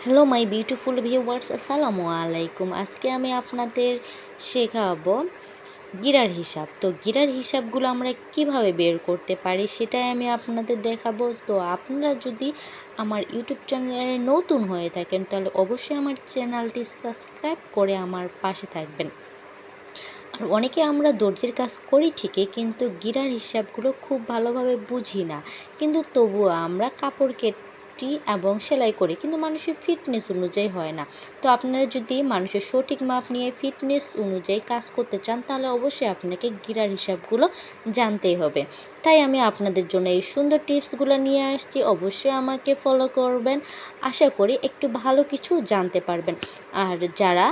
Hello my beautiful viewers, আসসালামু আলাইকুম। আজকে আমি আপনাদের শেখাবো গিরার হিসাব। তো গিরার হিসাবগুলো আমরা কিভাবে বের করতে পারি সেটাই আমি আপনাদের দেখাবো। তো আপনারা যদি আমার ইউটিউব চ্যানেলে নতুন হয়ে থাকেন তাহলে অবশ্যই আমার চ্যানেলটি সাবস্ক্রাইব করে আমার পাশে থাকবেন। আর অনেকে আমরা দর্জির কাজ করি ঠিকই, কিন্তু গিরার হিসাবগুলো খুব ভালোভাবে বুঝি না। কিন্তু তবুও আমরা কাপড় কেটে এবং সেলাই করি, কিন্তু মানুষের ফিটনেস অনুযায়ী হয় না। তো আপনারা যদি মানুষের সঠিক মাপ নিয়ে ফিটনেস অনুযায়ী কাজ করতে চান তাহলে অবশ্যই আপনাকে গিরার হিসাবগুলো জানতেই হবে। তাই আমি আপনাদের জন্য এই সুন্দর টিপসগুলো নিয়ে আসছি। অবশ্যই আমাকে ফলো করবেন, আশা করি একটু ভালো কিছু জানতে পারবেন। আর যারা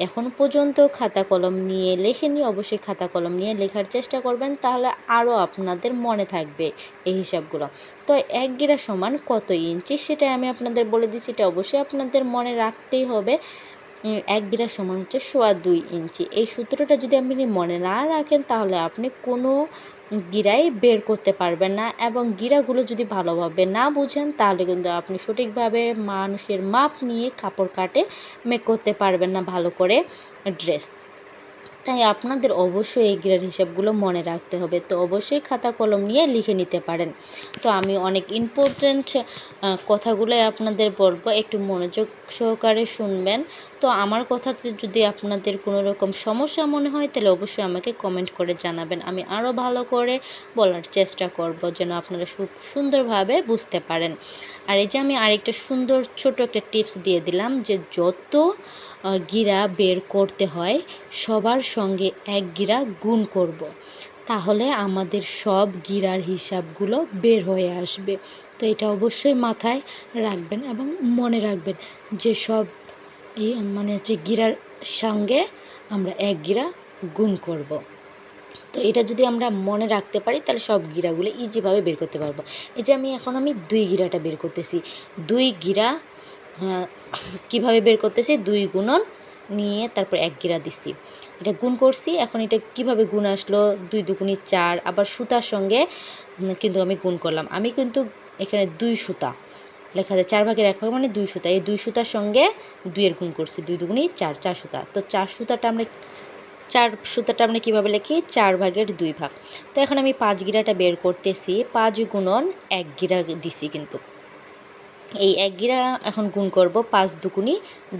এখন পর্যন্ত খাতা কলম নিয়ে লেখেনি, অবশ্যই খাতা কলম নিয়ে লেখার চেষ্টা করবেন, তাহলে আরও আপনাদের মনে থাকবে এই হিসাবগুলো। তো 1 গিরা সমান কত ইঞ্চি সেটাই আমি আপনাদের বলে দিচ্ছি, এটা অবশ্যই আপনাদের মনে রাখতেই হবে। 1 গিরা সমান হচ্ছে 2.25 ইঞ্চি। এই সূত্রটা যদি আপনি মনে না রাখেন তাহলে আপনি কোনো গিরাই বের করতে পারবেন না, এবং গিরাগুলো যদি ভালোভাবে না বুঝেন তাহলে কিন্তু আপনি সঠিকভাবে মানুষের মাপ নিয়ে কাপড় কাটে মেক করতে পারবেন না ভালো করে ড্রেস। তাই আপনাদের অবশ্যই এই গিরার হিসাবগুলো মনে রাখতে হবে। তো অবশ্যই খাতা কলম নিয়ে লিখে নিতে পারেন। তো আমি অনেক ইম্পর্ট্যান্ট কথাগুলোই আপনাদের বলবো, একটু মনোযোগ সহকারে শুনবেন। তো আমার কথাতে যদি আপনাদের কোনো রকম সমস্যা মনে হয় তাহলে অবশ্যই আমাকে কমেন্ট করে জানাবেন। আমি আরও ভালো করে বলার চেষ্টা করব যেন আপনারা খুব সুন্দরভাবে বুঝতে পারেন। আর এই যে আমি আরেকটা সুন্দর ছোট একটা টিপস দিয়ে দিলাম যে যত গিরা বের করতে হয় সবার সঙ্গে 1 গিরা গুণ করব, তাহলে আমাদের সব গিরার হিসাবগুলো বের হয়ে আসবে। তো এটা অবশ্যই মাথায় রাখবেন এবং মনে রাখবেন যে সব এই হচ্ছে গিরার সঙ্গে আমরা 1 গিরা গুণ করব। তো এটা যদি আমরা মনে রাখতে পারি তাহলে সব গিরাগুলো ইজিভাবে বের করতে পারবো। এই যে আমি 2 গিরাটা বের করতেছি। 2 গিরা কীভাবে বের করতেছি, 2 গুণন নিয়ে তারপর 1 গিরা দিচ্ছি, এটা গুণ করছি। এখন এটা কিভাবে গুণ আসলো, 2 দুগুণী 4, আবার সুতার সঙ্গে কিন্তু আমি গুণ করলাম। আমি কিন্তু এখানে 2 সুতা লেখা যায়, 4 ভাগের 1 ভাগ মানে 2 সুতা, এই 2 সুতার সঙ্গে 2 এর গুণ করছি, 2 দুগুণী 4, 4 সুতা। তো 4 সুতাটা আমরা কীভাবে লিখি, 4 ভাগের 2 ভাগ। তো এখন আমি 5 গিরাটা বের করতেছি, 5 গুণন 1 গিরা দিছি, কিন্তু এই 1 গিরা এখন গুণ করব 5 দুগুণী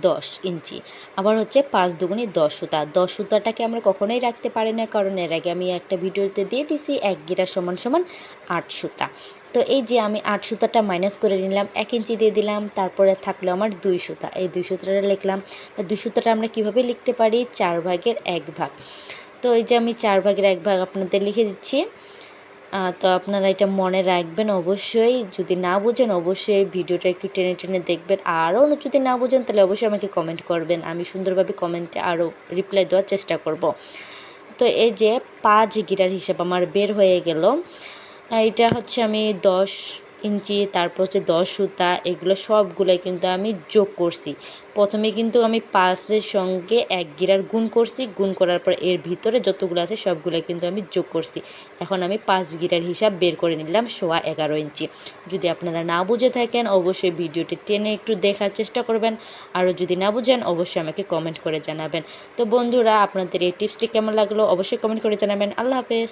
10 ইঞ্চি, আবার হচ্ছে 5 দুগুণী 10 সুতা। 10 সুতাটাকে আমরা কখনোই রাখতে পারি না, কারণ এর আগে আমি একটা ভিডিওতে দিয়ে দিছি 1 গিরা সমান সমান 8 সুতা। তো এই যে আমি 8 সুতাটা মাইনাস করে নিলাম, 1 ইঞ্চি দিয়ে দিলাম, তারপরে থাকলো আমার 2 সুতা, এই 2 সুতাটা লিখলাম। 2 সুতাটা আমরা কিভাবে লিখতে পারি, 4 ভাগের 1 ভাগ। তো এই যে আমি 4 ভাগের 1 ভাগ আপনাদের লিখে দিচ্ছি। তো আপনারা এটা মনে রাখবেন অবশ্যই। যদি না বুঝেন অবশ্যই ভিডিওটা একটু টেনে টেনে দেখবেন, আরও যদি না বুঝেন তাহলে অবশ্যই আমাকে কমেন্ট করবেন, আমি সুন্দরভাবে কমেন্টে আরও রিপ্লাই দেওয়ার চেষ্টা করব। তো এই যে 5 গিরার হিসাব আমার বের হয়ে গেল। এটা হচ্ছে আমি 10 ইঞ্চি, তারপর হচ্ছে 10 সুতা, এগুলো সবগুলোই কিন্তু আমি যোগ করছি। প্রথমে কিন্তু আমি 5-এর সঙ্গে 1 গিরার গুণ করছি, গুণ করার পর এর ভিতরে যতগুলো আছে সবগুলো কিন্তু আমি যোগ করছি। এখন আমি 5 গিরার হিসাব বের করে নিলাম 11.5 ইঞ্চি। যদি আপনারা না বুঝে থাকেন অবশ্যই ভিডিওটি টেনে একটু দেখার চেষ্টা করবেন, আরও যদি না বুঝেন অবশ্যই আমাকে কমেন্ট করে জানাবেন। তো বন্ধুরা, আপনাদের এই টিপসটি কেমন লাগলো অবশ্যই কমেন্ট করে জানাবেন। আল্লাহ হাফেজ।